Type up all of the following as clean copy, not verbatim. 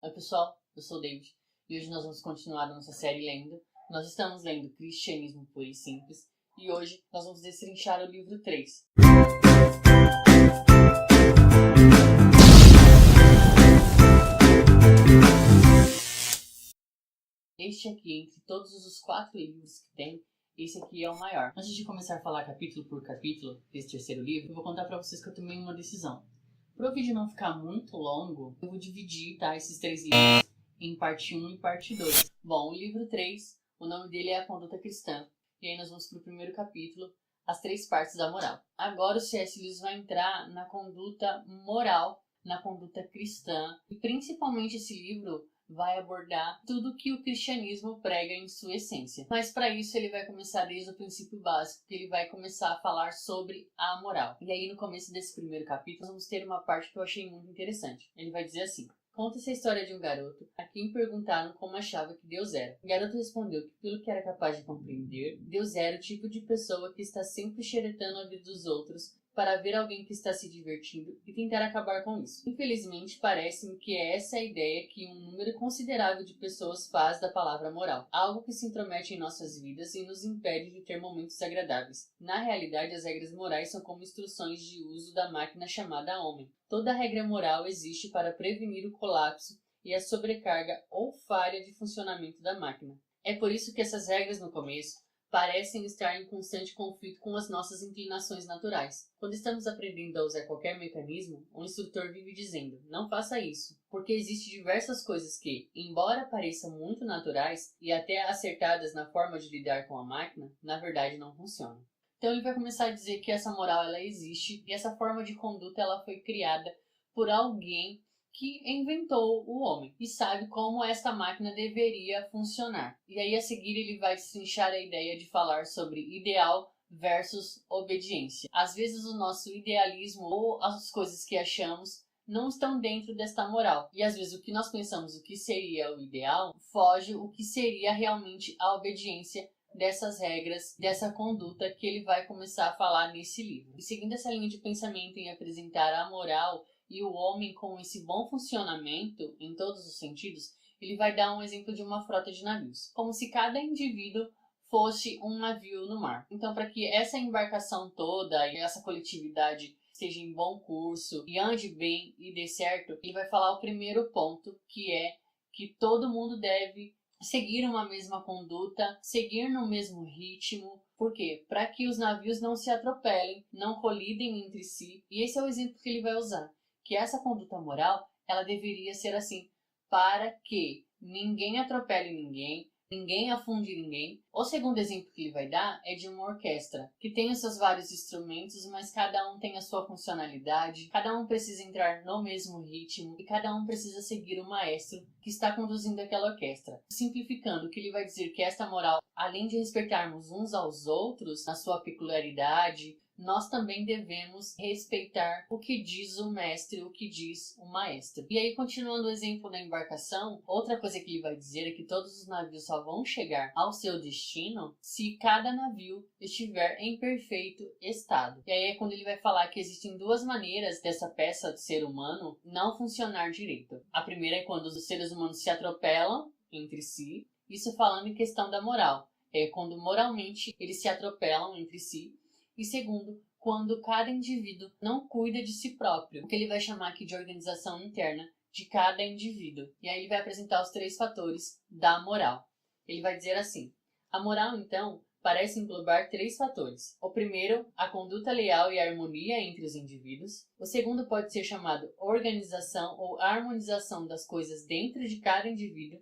Oi pessoal, eu sou o David e hoje nós vamos continuar a nossa série lendo. Nós estamos lendo Cristianismo Puro e Simples e hoje nós vamos destrinchar o livro 3. Este aqui, entre todos os 4 livros que tem, esse aqui é o maior. Antes de começar a falar capítulo por capítulo desse terceiro livro, eu vou contar para vocês que eu tomei uma decisão. Para o vídeo não ficar muito longo, eu vou dividir esses 3 livros em parte 1 e parte 2. Bom, o livro 3, o nome dele é A Conduta Cristã. E aí nós vamos para o primeiro capítulo, as 3 partes da moral. Agora o C.S. Lewis vai entrar na conduta moral, na conduta cristã. E principalmente esse livro vai abordar tudo que o cristianismo prega em sua essência. Mas para isso ele vai começar desde o princípio básico, que ele vai começar a falar sobre a moral. E aí no começo desse primeiro capítulo nós vamos ter uma parte que eu achei muito interessante. Ele vai dizer assim: conta-se a história de um garoto a quem perguntaram como achava que Deus era. O garoto respondeu que, pelo que era capaz de compreender, Deus era o tipo de pessoa que está sempre xeretando a vida dos outros para ver alguém que está se divertindo e tentar acabar com isso. Infelizmente, parece-me que é essa a ideia que um número considerável de pessoas faz da palavra moral. Algo que se intromete em nossas vidas e nos impede de ter momentos agradáveis. Na realidade, as regras morais são como instruções de uso da máquina chamada homem. Toda regra moral existe para prevenir o colapso e a sobrecarga ou falha de funcionamento da máquina. É por isso que essas regras no começo parecem estar em constante conflito com as nossas inclinações naturais. Quando estamos aprendendo a usar qualquer mecanismo, o instrutor vive dizendo: não faça isso, porque existem diversas coisas que, embora pareçam muito naturais e até acertadas na forma de lidar com a máquina, na verdade não funcionam. Então ele vai começar a dizer que essa moral ela existe e essa forma de conduta ela foi criada por alguém que inventou o homem e sabe como esta máquina deveria funcionar. E aí a seguir ele vai destrinchar a ideia de falar sobre ideal versus obediência. Às vezes o nosso idealismo ou as coisas que achamos não estão dentro desta moral. E às vezes o que nós pensamos o que seria o ideal foge o que seria realmente a obediência dessas regras, dessa conduta que ele vai começar a falar nesse livro. E seguindo essa linha de pensamento em apresentar a moral e o homem com esse bom funcionamento em todos os sentidos, ele vai dar um exemplo de uma frota de navios, como se cada indivíduo fosse um navio no mar. Então, para que essa embarcação toda e essa coletividade esteja em bom curso e ande bem e dê certo, ele vai falar o primeiro ponto, que é que todo mundo deve seguir uma mesma conduta, seguir no mesmo ritmo. Por quê? Para que os navios não se atropelem, não colidem entre si. E esse é o exemplo que ele vai usar. Que essa conduta moral, ela deveria ser assim, para que ninguém atropele ninguém, ninguém afunde ninguém. O segundo exemplo que ele vai dar é de uma orquestra, que tem os seus vários instrumentos, mas cada um tem a sua funcionalidade, cada um precisa entrar no mesmo ritmo e cada um precisa seguir o maestro que está conduzindo aquela orquestra. Simplificando, o que ele vai dizer que esta moral, além de respeitarmos uns aos outros na sua peculiaridade, nós também devemos respeitar o que diz o mestre, o que diz o maestro. E aí, continuando o exemplo da embarcação, outra coisa que ele vai dizer é que todos os navios só vão chegar ao seu destino se cada navio estiver em perfeito estado. E aí é quando ele vai falar que existem 2 maneiras dessa peça de ser humano não funcionar direito. A primeira é quando os seres humanos se atropelam entre si, isso falando em questão da moral. É quando moralmente eles se atropelam entre si. E segundo, quando cada indivíduo não cuida de si próprio, o que ele vai chamar aqui de organização interna de cada indivíduo. E aí ele vai apresentar os 3 fatores da moral. Ele vai dizer assim: a moral, então, parece englobar 3 fatores. O primeiro, a conduta leal e a harmonia entre os indivíduos. O segundo pode ser chamado organização ou harmonização das coisas dentro de cada indivíduo.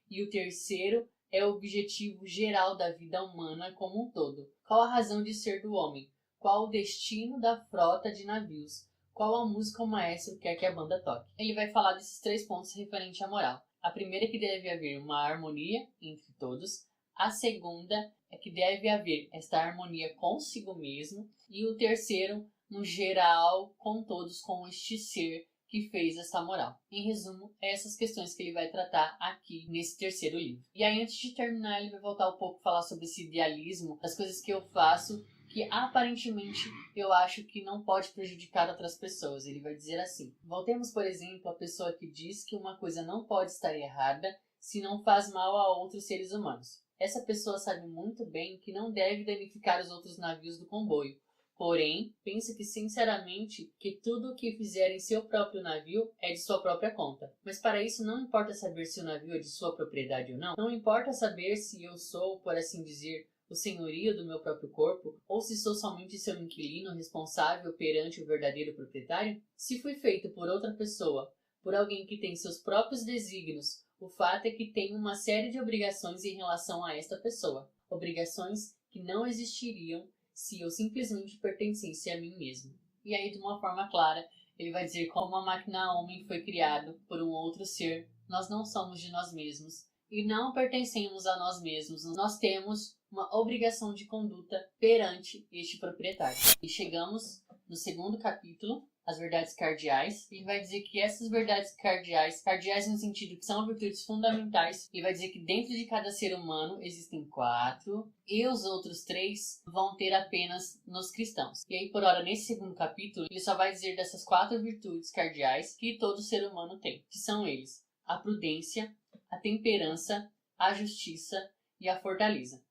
E o terceiro é o objetivo geral da vida humana como um todo. Qual a razão de ser do homem? Qual o destino da frota de navios? Qual a música o maestro quer que a banda toque? Ele vai falar desses 3 pontos referentes à moral. A primeira é que deve haver uma harmonia entre todos. A segunda é que deve haver esta harmonia consigo mesmo. E o terceiro, no geral, com todos, com este ser que fez essa moral. Em resumo, é essas questões que ele vai tratar aqui nesse terceiro livro. E aí, antes de terminar, ele vai voltar um pouco a falar sobre esse idealismo, as coisas que eu faço que aparentemente eu acho que não pode prejudicar outras pessoas. Ele vai dizer assim: voltemos, por exemplo, à pessoa que diz que uma coisa não pode estar errada se não faz mal a outros seres humanos. Essa pessoa sabe muito bem que não deve danificar os outros navios do comboio. Porém, pensa que sinceramente que tudo o que fizer em seu próprio navio é de sua própria conta. Mas para isso não importa saber se o navio é de sua propriedade ou não. Não importa saber se eu sou, por assim dizer, o senhorio do meu próprio corpo, ou se sou somente seu inquilino responsável perante o verdadeiro proprietário. Se fui feito por outra pessoa, por alguém que tem seus próprios desígnios, o fato é que tenho uma série de obrigações em relação a esta pessoa. Obrigações que não existiriam se eu simplesmente pertencesse a mim mesmo. E aí, de uma forma clara, ele vai dizer como a máquina homem foi criado por um outro ser. Nós não somos de nós mesmos e não pertencemos a nós mesmos. Nós temos uma obrigação de conduta perante este proprietário. E chegamos no segundo capítulo, as verdades cardeais. Ele vai dizer que essas verdades cardeais no sentido que são virtudes fundamentais, ele vai dizer que dentro de cada ser humano existem 4 e os outros 3 vão ter apenas nos cristãos. E aí, por hora, nesse segundo capítulo, ele só vai dizer dessas 4 virtudes cardeais que todo ser humano tem, que são eles: a prudência, a temperança, a justiça e a fortaleza.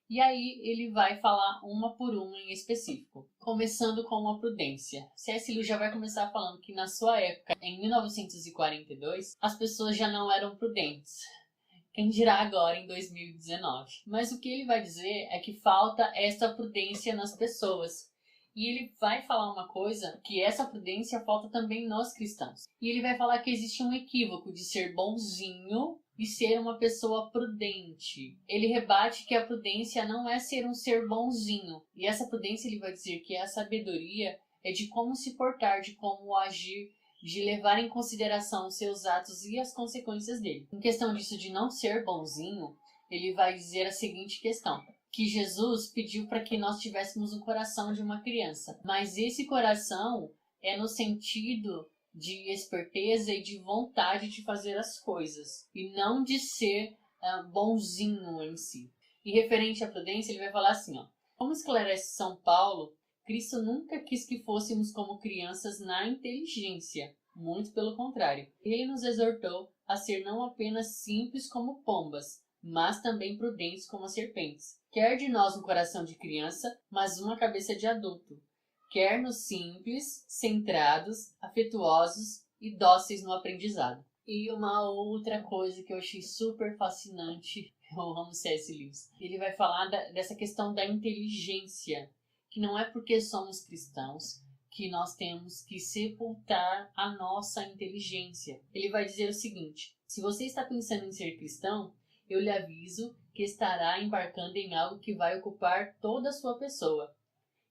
E aí ele vai falar uma por uma em específico, começando com a prudência. C.S. Lewis já vai começar falando que na sua época, em 1942, as pessoas já não eram prudentes. Quem dirá agora em 2019? Mas o que ele vai dizer é que falta esta prudência nas pessoas. E ele vai falar uma coisa, que essa prudência falta também nos cristãos. E ele vai falar que existe um equívoco de ser bonzinho e ser uma pessoa prudente. Ele rebate que a prudência não é ser um ser bonzinho. E essa prudência, ele vai dizer que a sabedoria é de como se portar, de como agir, de levar em consideração os seus atos e as consequências dele. Em questão disso de não ser bonzinho, ele vai dizer a seguinte questão: que Jesus pediu para que nós tivéssemos o coração de uma criança. Mas esse coração é no sentido de esperteza e de vontade de fazer as coisas, e não de ser bonzinho em si. E referente à prudência, ele vai falar assim, ó: como esclarece São Paulo, Cristo nunca quis que fôssemos como crianças na inteligência, muito pelo contrário. Ele nos exortou a ser não apenas simples como pombas, mas também prudentes como as serpentes. Quer de nós um coração de criança, mas uma cabeça de adulto. Quer-nos simples, centrados, afetuosos e dóceis no aprendizado. E uma outra coisa que eu achei super fascinante, eu amo C.S. Lewis, ele vai falar dessa questão da inteligência, que não é porque somos cristãos que nós temos que sepultar a nossa inteligência. Ele vai dizer o seguinte: se você está pensando em ser cristão, eu lhe aviso que estará embarcando em algo que vai ocupar toda a sua pessoa,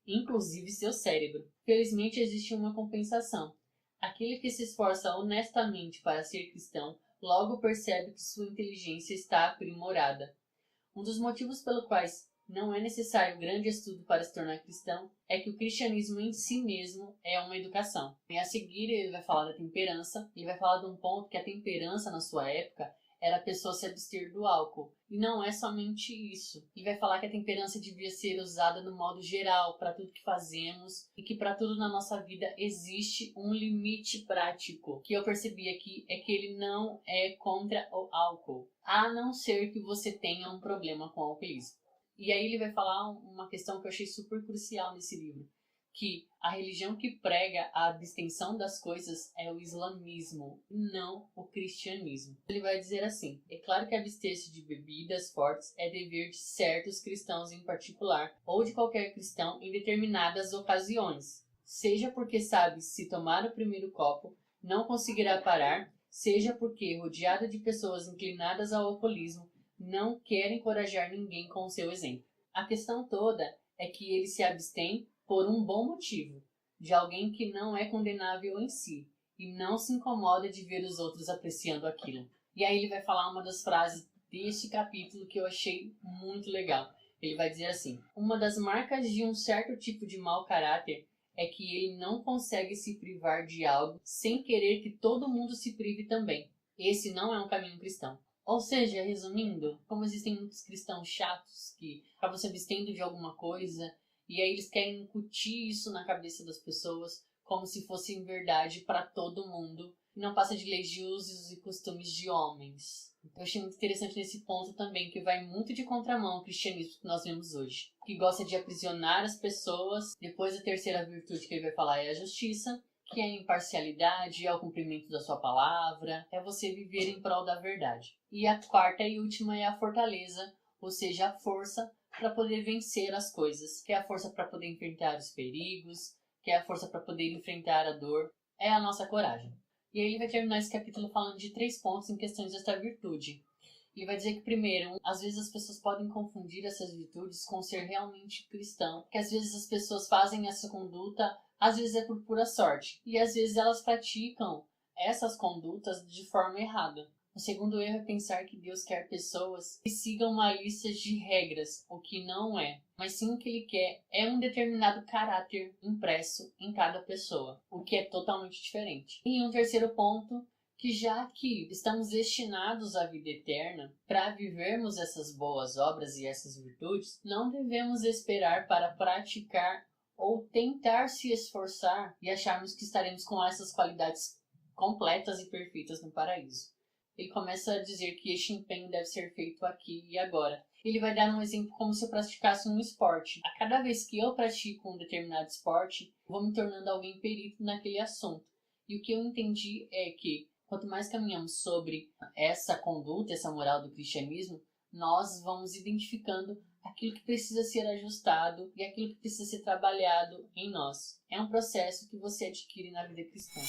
inclusive seu cérebro. Felizmente existe uma compensação. Aquele que se esforça honestamente para ser cristão, logo percebe que sua inteligência está aprimorada. Um dos motivos pelo quais não é necessário grande estudo para se tornar cristão é que o cristianismo em si mesmo é uma educação. E a seguir ele vai falar da temperança, ele vai falar de um ponto que a temperança na sua época era a pessoa se abster do álcool. E não é somente isso. Ele vai falar que a temperança devia ser usada no modo geral, para tudo que fazemos, e que para tudo na nossa vida existe um limite prático. O que eu percebi aqui é que ele não é contra o álcool, a não ser que você tenha um problema com o alcoolismo. E aí ele vai falar uma questão que eu achei super crucial nesse livro, que a religião que prega a abstenção das coisas é o islamismo, não o cristianismo. Ele vai dizer assim: é claro que abster-se de bebidas fortes é dever de certos cristãos em particular, ou de qualquer cristão em determinadas ocasiões, seja porque sabe se tomar o primeiro copo não conseguirá parar, seja porque, rodeado de pessoas inclinadas ao alcoolismo, não quer encorajar ninguém com o seu exemplo. A questão toda é que ele se abstém por um bom motivo, de alguém que não é condenável em si, e não se incomoda de ver os outros apreciando aquilo. E aí ele vai falar uma das frases deste capítulo que eu achei muito legal. Ele vai dizer assim: uma das marcas de um certo tipo de mau caráter é que ele não consegue se privar de algo sem querer que todo mundo se prive também. Esse não é um caminho cristão. Ou seja, resumindo, como existem muitos cristãos chatos que acabam se abstendo de alguma coisa E aí eles querem incutir isso na cabeça das pessoas como se fosse verdade para todo mundo. E não passa de leis de usos e costumes de homens. Eu achei muito interessante nesse ponto também, que vai muito de contramão ao cristianismo que nós vemos hoje. Que gosta de aprisionar as pessoas. Depois a terceira virtude que ele vai falar é a justiça, que é a imparcialidade, é o cumprimento da sua palavra, é você viver em prol da verdade. E a quarta e última é a fortaleza, ou seja, a força para poder vencer as coisas, que é a força para poder enfrentar os perigos, que é a força para poder enfrentar a dor, é a nossa coragem. E aí ele vai terminar esse capítulo falando de 3 pontos em questões desta virtude. Ele vai dizer que, primeiro, às vezes as pessoas podem confundir essas virtudes com ser realmente cristão, que às vezes as pessoas fazem essa conduta, às vezes é por pura sorte, e às vezes elas praticam essas condutas de forma errada. O segundo erro é pensar que Deus quer pessoas que sigam uma lista de regras, o que não é. Mas sim o que Ele quer é um determinado caráter impresso em cada pessoa, o que é totalmente diferente. E um terceiro ponto, que já que estamos destinados à vida eterna, para vivermos essas boas obras e essas virtudes, não devemos esperar para praticar ou tentar se esforçar e acharmos que estaremos com essas qualidades completas e perfeitas no paraíso. Ele começa a dizer que este empenho deve ser feito aqui e agora. Ele vai dar um exemplo como se eu praticasse um esporte. A cada vez que eu pratico um determinado esporte, vou me tornando alguém perito naquele assunto. E o que eu entendi é que, quanto mais caminhamos sobre essa conduta, essa moral do cristianismo, nós vamos identificando aquilo que precisa ser ajustado e aquilo que precisa ser trabalhado em nós. É um processo que você adquire na vida cristã.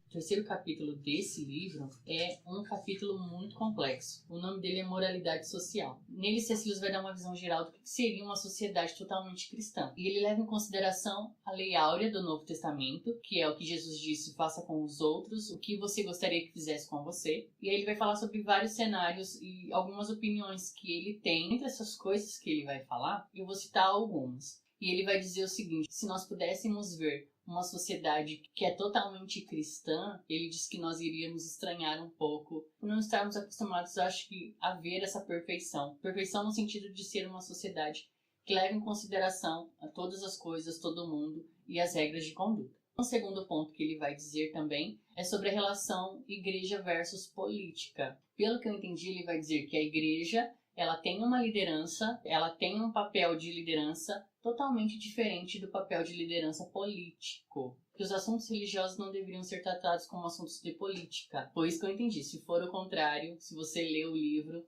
O terceiro capítulo desse livro é um capítulo muito complexo. O nome dele é Moralidade Social. Nele, C.S. Lewis vai dar uma visão geral do que seria uma sociedade totalmente cristã. E ele leva em consideração a lei áurea do Novo Testamento, que é o que Jesus disse: faça com os outros o que você gostaria que fizesse com você. E aí ele vai falar sobre vários cenários e algumas opiniões que ele tem. Entre essas coisas que ele vai falar, eu vou citar algumas. E ele vai dizer o seguinte: se nós pudéssemos ver uma sociedade que é totalmente cristã, ele diz que nós iríamos estranhar um pouco por não estarmos acostumados, acho que, a ver essa perfeição. Perfeição no sentido de ser uma sociedade que leva em consideração a todas as coisas, todo mundo e as regras de conduta. Um segundo ponto que ele vai dizer também é sobre a relação igreja versus política. Pelo que eu entendi, ele vai dizer que a igreja ela tem uma liderança, ela tem um papel de liderança totalmente diferente do papel de liderança político. Que os assuntos religiosos não deveriam ser tratados como assuntos de política. Foi isso que eu entendi. Se for o contrário, se você ler o livro,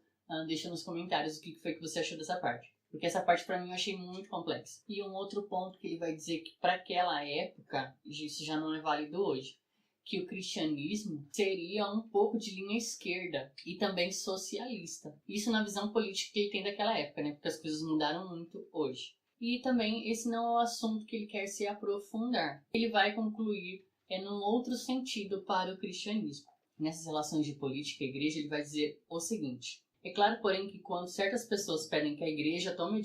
deixa nos comentários o que foi que você achou dessa parte. Porque essa parte pra mim eu achei muito complexa. E um outro ponto que ele vai dizer que para aquela época, isso já não é válido hoje, que o cristianismo seria um pouco de linha esquerda e também socialista. Isso na visão política que ele tem daquela época, né? Porque as coisas mudaram muito hoje. E também esse não é o assunto que ele quer se aprofundar. Ele vai concluir num outro sentido para o cristianismo. Nessas relações de política e igreja, ele vai dizer o seguinte: é claro, porém, que quando certas pessoas pedem que a igreja tome a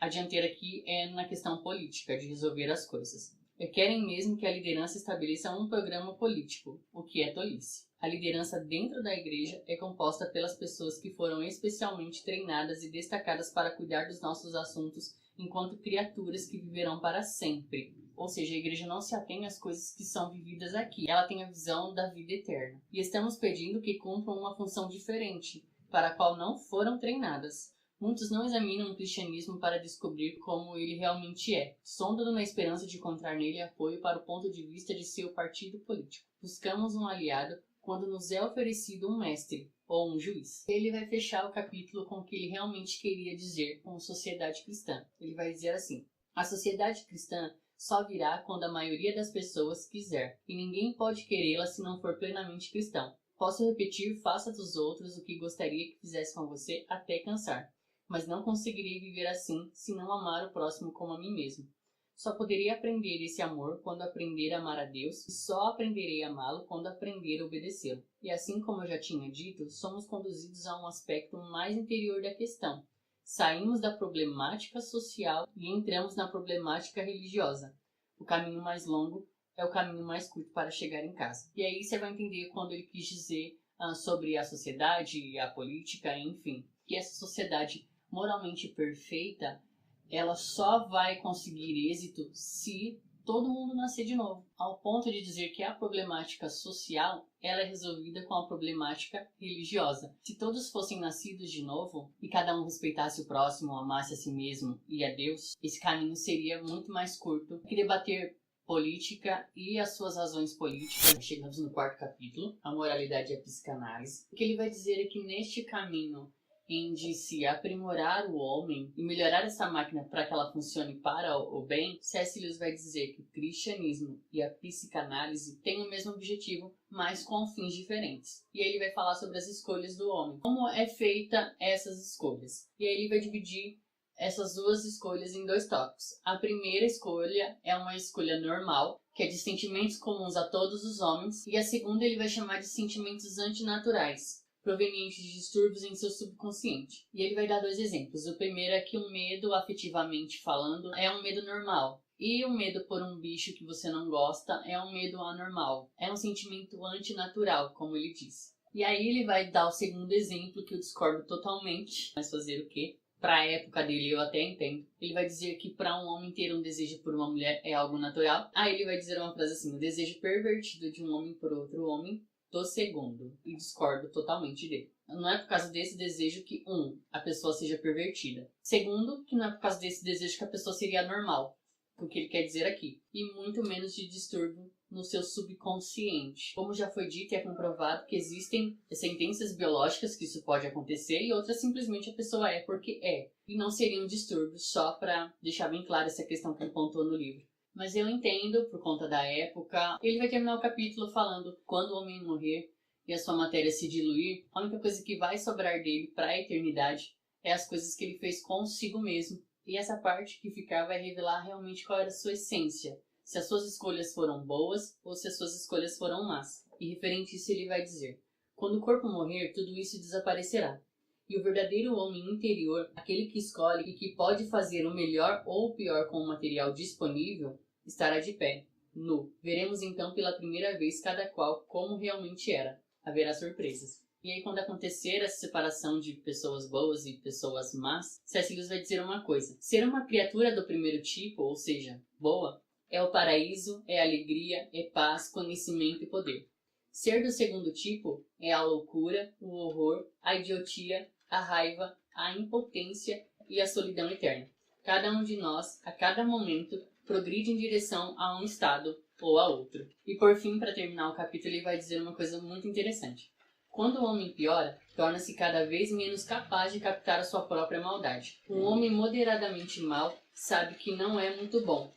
dianteira aqui é na questão política, de resolver as coisas. Querem mesmo que a liderança estabeleça um programa político, o que é tolice. A liderança dentro da igreja é composta pelas pessoas que foram especialmente treinadas e destacadas para cuidar dos nossos assuntos enquanto criaturas que viverão para sempre. Ou seja, a igreja não se atém às coisas que são vividas aqui. Ela tem a visão da vida eterna. E estamos pedindo que cumpram uma função diferente, para a qual não foram treinadas. Muitos não examinam o cristianismo para descobrir como ele realmente é, sondam na esperança de encontrar nele apoio para o ponto de vista de seu partido político. Buscamos um aliado quando nos é oferecido um mestre ou um juiz. Ele vai fechar o capítulo com o que ele realmente queria dizer com sociedade cristã. Ele vai dizer assim: a sociedade cristã só virá quando a maioria das pessoas quiser, e ninguém pode querê-la se não for plenamente cristão. Posso repetir: faça dos outros o que gostaria que fizesse com você até cansar. Mas não conseguirei viver assim se não amar o próximo como a mim mesmo. Só poderei aprender esse amor quando aprender a amar a Deus, e só aprenderei a amá-lo quando aprender a obedecê-lo. E assim como eu já tinha dito, somos conduzidos a um aspecto mais interior da questão. Saímos da problemática social e entramos na problemática religiosa. O caminho mais longo é o caminho mais curto para chegar em casa. E aí você vai entender quando ele quis dizer sobre a sociedade, a política, enfim, que essa sociedade moralmente perfeita ela só vai conseguir êxito se todo mundo nascer de novo, ao ponto de dizer que a problemática social ela é resolvida com a problemática religiosa. Se todos fossem nascidos de novo e cada um respeitasse o próximo, amasse a si mesmo e a Deus, esse caminho seria muito mais curto que debater política e as suas razões políticas. Chegamos no 4º capítulo, a moralidade e a psicanálise. O que ele vai dizer é que neste caminho em de se aprimorar o homem e melhorar essa máquina para que ela funcione para o bem, C.S. Lewis vai dizer que o cristianismo e a psicanálise têm o mesmo objetivo, mas com fins diferentes. E aí ele vai falar sobre as escolhas do homem. Como é feita essas escolhas? E aí ele vai dividir essas duas escolhas em 2 tópicos. A primeira escolha é uma escolha normal, que é de sentimentos comuns a todos os homens, e a segunda ele vai chamar de sentimentos antinaturais, provenientes de distúrbios em seu subconsciente. E ele vai dar 2 exemplos. O primeiro é que o medo, afetivamente falando, é um medo normal. E o medo por um bicho que você não gosta é um medo anormal. É um sentimento antinatural, como ele diz. E aí ele vai dar o segundo exemplo, que eu discordo totalmente. Mas fazer o quê? Para a época dele eu até entendo. Ele vai dizer que para um homem ter um desejo por uma mulher é algo natural. Aí ele vai dizer uma frase assim: o desejo pervertido de um homem por outro homem do segundo, e discordo totalmente dele. Não é por causa desse desejo que, a pessoa seja pervertida. Segundo, que não é por causa desse desejo que a pessoa seria normal, o que ele quer dizer aqui. E muito menos de distúrbio no seu subconsciente. Como já foi dito e é comprovado que existem sentenças biológicas que isso pode acontecer e outras simplesmente a pessoa é porque é. E não seria um distúrbio, só para deixar bem claro essa questão que ele pontuou no livro. Mas eu entendo, por conta da época. Ele vai terminar o capítulo falando: quando o homem morrer e a sua matéria se diluir, a única coisa que vai sobrar dele para a eternidade é as coisas que ele fez consigo mesmo. E essa parte que ficar vai revelar realmente qual era a sua essência. Se as suas escolhas foram boas ou se as suas escolhas foram más. E referente a isso ele vai dizer: quando o corpo morrer, tudo isso desaparecerá. E o verdadeiro homem interior, aquele que escolhe e que pode fazer o melhor ou o pior com o material disponível, estará de pé, nu. Veremos então pela primeira vez cada qual como realmente era. Haverá surpresas. E aí, quando acontecer essa separação de pessoas boas e pessoas más, C.S. Lewis vai dizer uma coisa: ser uma criatura do primeiro tipo, ou seja, boa, é o paraíso, é alegria, é paz, conhecimento e poder. Ser do segundo tipo é a loucura, o horror, a idiotia, a raiva, a impotência e a solidão eterna. Cada um de nós, a cada momento, progride em direção a um estado ou a outro. E por fim, para terminar o capítulo, ele vai dizer uma coisa muito interessante. Quando o homem piora, torna-se cada vez menos capaz de captar a sua própria maldade. Um homem moderadamente mau sabe que não é muito bom.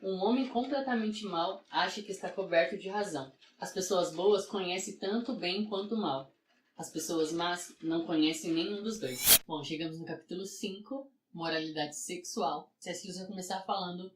Um homem completamente mau acha que está coberto de razão. As pessoas boas conhecem tanto o bem quanto o mal. As pessoas más não conhecem nenhum dos dois. Bom, chegamos no capítulo 5, moralidade sexual. C.S. Lewis vai começar falando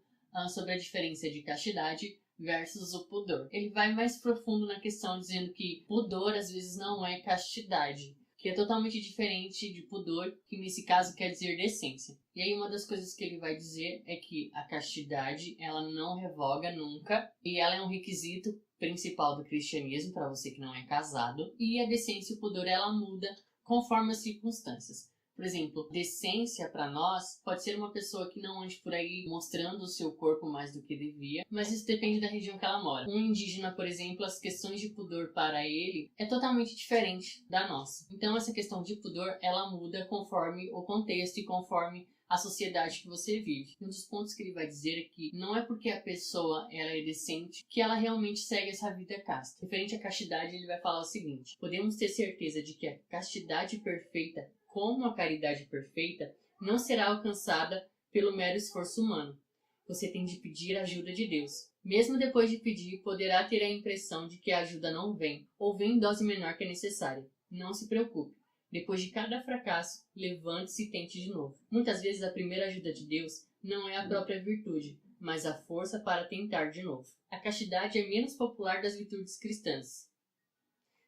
sobre a diferença de castidade versus o pudor. Ele vai mais profundo na questão, dizendo que pudor às vezes não é castidade, que é totalmente diferente de pudor, que nesse caso quer dizer decência. E aí uma das coisas que ele vai dizer é que a castidade, ela não revoga nunca, e ela é um requisito principal do cristianismo para você que não é casado, e a decência e o pudor, ela muda conforme as circunstâncias. Por exemplo, decência para nós pode ser uma pessoa que não ande por aí mostrando o seu corpo mais do que devia, mas isso depende da região que ela mora. Um indígena, por exemplo, as questões de pudor para ele é totalmente diferente da nossa. Então essa questão de pudor, ela muda conforme o contexto e conforme a sociedade que você vive. Um dos pontos que ele vai dizer é que não é porque a pessoa ela é decente que ela realmente segue essa vida casta. Referente à castidade, ele vai falar o seguinte: podemos ter certeza de que a castidade perfeita, como a caridade perfeita, não será alcançada pelo mero esforço humano. Você tem de pedir a ajuda de Deus. Mesmo depois de pedir, poderá ter a impressão de que a ajuda não vem, ou vem em dose menor que a necessária. Não se preocupe. Depois de cada fracasso, levante-se e tente de novo. Muitas vezes a primeira ajuda de Deus não é a própria virtude, mas a força para tentar de novo. A castidade é menos popular das virtudes cristãs.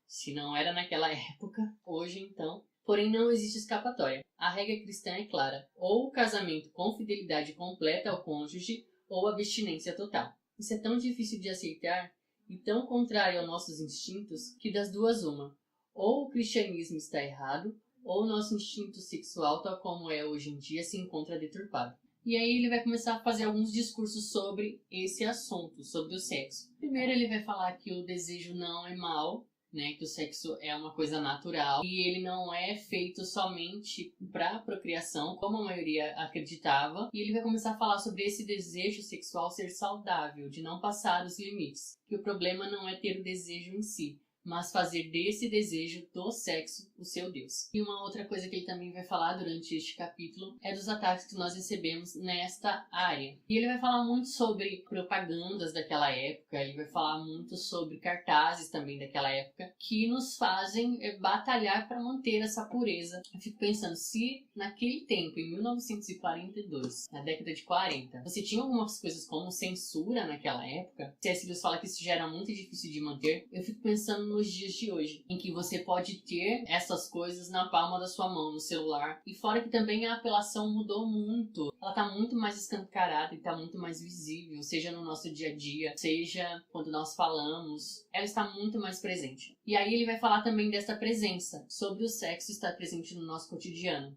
Se não era naquela época, hoje então. Porém, não existe escapatória. A regra cristã é clara: ou o casamento com fidelidade completa ao cônjuge, ou abstinência total. Isso é tão difícil de aceitar e tão contrário aos nossos instintos que das duas uma: ou o cristianismo está errado, ou o nosso instinto sexual, tal como é hoje em dia, se encontra deturpado. E aí ele vai começar a fazer alguns discursos sobre esse assunto, sobre o sexo. Primeiro ele vai falar que o desejo não é mal, né, que o sexo é uma coisa natural e ele não é feito somente para procriação, como a maioria acreditava. E ele vai começar a falar sobre esse desejo sexual ser saudável, de não passar os limites. Que o problema não é ter o desejo em si, mas fazer desse desejo do sexo o seu Deus. E uma outra coisa que ele também vai falar durante este capítulo é dos ataques que nós recebemos nesta área. E ele vai falar muito sobre propagandas daquela época, ele vai falar muito sobre cartazes também daquela época, que nos fazem batalhar para manter essa pureza. Eu fico pensando, se naquele tempo, em 1942, na década de 40, você tinha algumas coisas como censura naquela época, C.S. Lewis fala que isso já era muito difícil de manter, eu fico pensando nos dias de hoje, em que você pode ter essas coisas na palma da sua mão, no celular. E fora que também a apelação mudou muito. Ela está muito mais escancarada e está muito mais visível, seja no nosso dia a dia, seja quando nós falamos. Ela está muito mais presente. E aí ele vai falar também dessa presença, sobre o sexo estar presente no nosso cotidiano.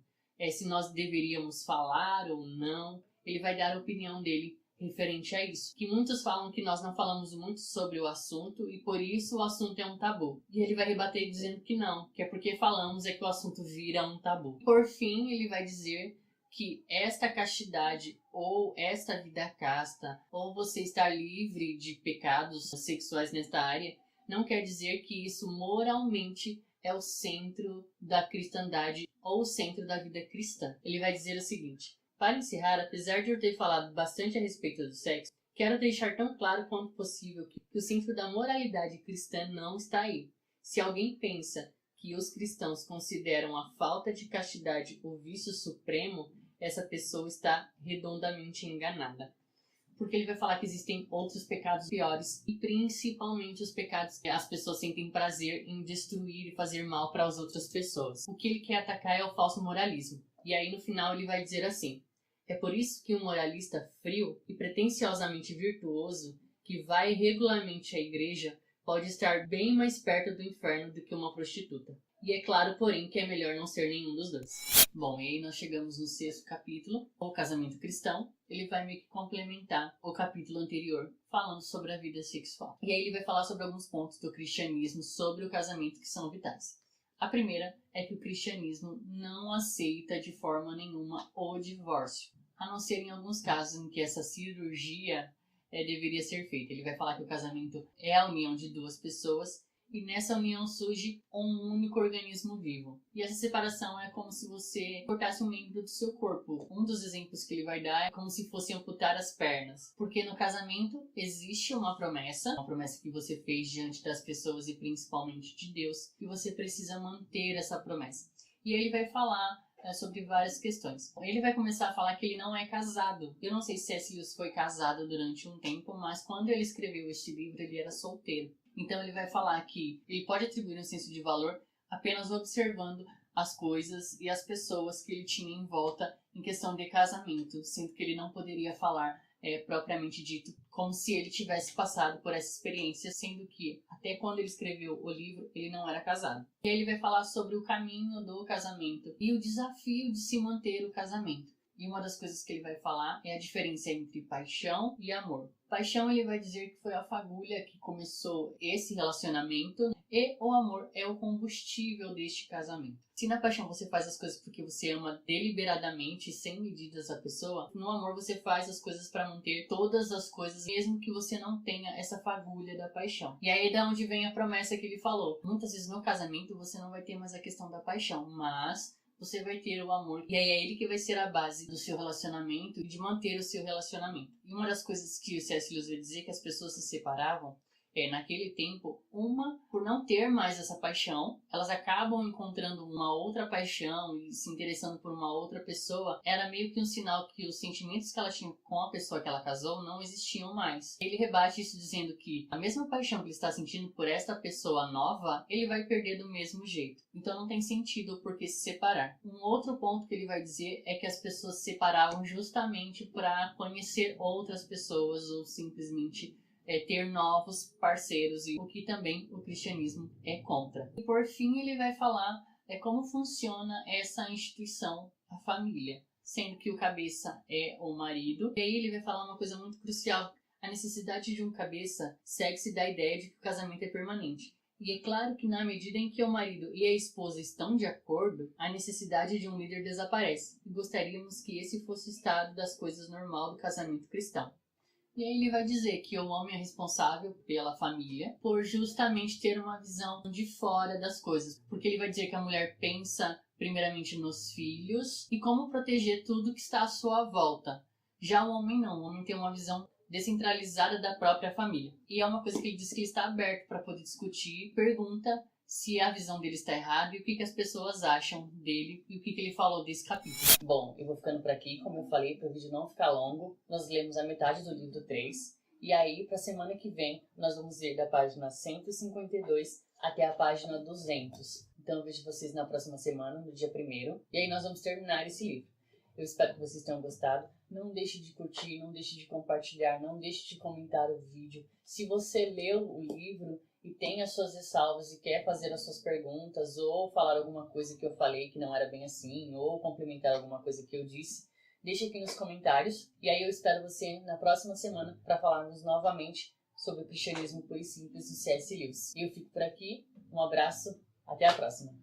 Se nós deveríamos falar ou não. Ele vai dar a opinião dele referente a isso, que muitos falam que nós não falamos muito sobre o assunto e por isso o assunto é um tabu. E ele vai rebater dizendo que não, que é porque falamos é que o assunto vira um tabu. Por fim, ele vai dizer que esta castidade ou esta vida casta ou você estar livre de pecados sexuais nesta área não quer dizer que isso moralmente é o centro da cristandade ou o centro da vida cristã. Ele vai dizer o seguinte: para encerrar, apesar de eu ter falado bastante a respeito do sexo, quero deixar tão claro quanto possível que o centro da moralidade cristã não está aí. Se alguém pensa que os cristãos consideram a falta de castidade o vício supremo, essa pessoa está redondamente enganada. Porque ele vai falar que existem outros pecados piores e principalmente os pecados que as pessoas sentem prazer em destruir e fazer mal para as outras pessoas. O que ele quer atacar é o falso moralismo. E aí no final ele vai dizer assim: é por isso que um moralista frio e pretensiosamente virtuoso, que vai regularmente à igreja, pode estar bem mais perto do inferno do que uma prostituta. E é claro, porém, que é melhor não ser nenhum dos dois. Bom, e aí nós chegamos no 6º capítulo, o casamento cristão. Ele vai meio que complementar o capítulo anterior, falando sobre a vida sexual. E aí ele vai falar sobre alguns pontos do cristianismo sobre o casamento que são vitais. A primeira é que o cristianismo não aceita de forma nenhuma o divórcio, a não ser em alguns casos em que essa cirurgia deveria ser feita. Ele vai falar que o casamento é a união de duas pessoas e nessa união surge um único organismo vivo. E essa separação é como se você cortasse um membro do seu corpo. Um dos exemplos que ele vai dar é como se fosse amputar as pernas. Porque no casamento existe uma promessa que você fez diante das pessoas e principalmente de Deus, e você precisa manter essa promessa. E ele vai falar sobre várias questões. Ele vai começar a falar que ele não é casado. Eu não sei se C.S. Lewis foi casado durante um tempo, mas quando ele escreveu este livro, ele era solteiro. Então ele vai falar que ele pode atribuir um senso de valor apenas observando as coisas e as pessoas que ele tinha em volta em questão de casamento, sendo que ele não poderia falar propriamente dito como se ele tivesse passado por essa experiência, sendo que até quando ele escreveu o livro ele não era casado. E ele vai falar sobre o caminho do casamento e o desafio de se manter o casamento. E uma das coisas que ele vai falar é a diferença entre paixão e amor. Paixão, ele vai dizer que foi a fagulha que começou esse relacionamento e o amor é o combustível deste casamento. Se na paixão você faz as coisas porque você ama deliberadamente, sem medidas a pessoa, no amor você faz as coisas para manter todas as coisas, mesmo que você não tenha essa fagulha da paixão. E aí é da onde vem a promessa que ele falou. Muitas vezes no casamento você não vai ter mais a questão da paixão, mas você vai ter o amor, e aí é ele que vai ser a base do seu relacionamento e de manter o seu relacionamento. E uma das coisas que o C.S. Lewis vai dizer que as pessoas se separavam naquele tempo, uma, por não ter mais essa paixão, elas acabam encontrando uma outra paixão e se interessando por uma outra pessoa, era meio que um sinal que os sentimentos que ela tinha com a pessoa que ela casou não existiam mais. Ele rebate isso dizendo que a mesma paixão que ele está sentindo por esta pessoa nova, ele vai perder do mesmo jeito. Então não tem sentido por que se separar. Um outro ponto que ele vai dizer é que as pessoas se separavam justamente para conhecer outras pessoas ou simplesmente ter novos parceiros, e o que também o cristianismo é contra. E por fim ele vai falar como funciona essa instituição, a família. sendo que o cabeça é o marido. E aí ele vai falar uma coisa muito crucial. A necessidade de um cabeça segue-se da ideia de que o casamento é permanente. E é claro que na medida em que o marido e a esposa estão de acordo, a necessidade de um líder desaparece. E gostaríamos que esse fosse o estado das coisas normal do casamento cristão. E aí ele vai dizer que o homem é responsável pela família, por justamente ter uma visão de fora das coisas. Porque ele vai dizer que a mulher pensa primeiramente nos filhos e como proteger tudo que está à sua volta. Já o homem não, o homem tem uma visão descentralizada da própria família. E é uma coisa que ele diz que ele está aberto para poder discutir, pergunta se a visão dele está errada e o que as pessoas acham dele e o que ele falou desse capítulo. Bom, eu vou ficando por aqui, como eu falei, para o vídeo não ficar longo. Nós lemos a metade do livro 3 e aí, para a semana que vem, nós vamos ler da página 152 até a página 200. Então eu vejo vocês na próxima semana, no dia 1º, e aí nós vamos terminar esse livro. Eu espero que vocês tenham gostado. Não deixe de curtir, não deixe de compartilhar, não deixe de comentar o vídeo. Se você leu o livro e tem as suas ressalvas e quer fazer as suas perguntas ou falar alguma coisa que eu falei que não era bem assim ou complementar alguma coisa que eu disse, deixe aqui nos comentários. E aí eu espero você na próxima semana para falarmos novamente sobre o cristianismo puro e simples do C.S. Lewis. Eu fico por aqui, um abraço, até a próxima.